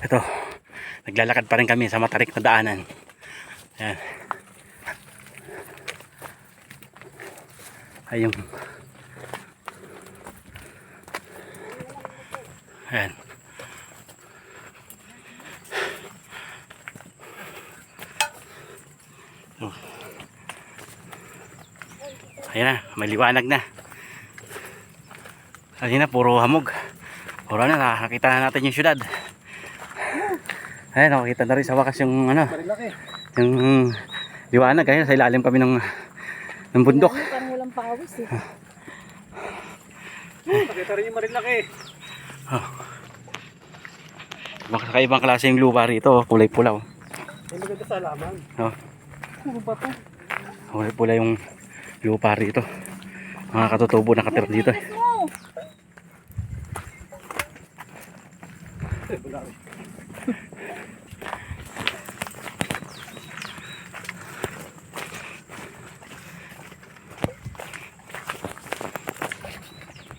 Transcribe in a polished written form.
Ito, naglalakad pa rin kami sa matarik na daanan. Ayan. Ayun. Ayan. Ayan na, may liwanag na. Kanina puro hamog. Puro na, nakakita na natin yung syudad. Ayan, nakakita na rin sa wakas yung ano, yung liwanag. Ayan, sa ilalim kami ng bundok. Parang walang pawis eh. Nakita rin yung Marilaki. Oh. Kakaibang klase yung lupa rito, kulay pula. Oh. Ang maganda sa alaman. Oh. Ano ba ito? Kulay pula yung lupa rito. Mga katutubo nakatira dito. Mo!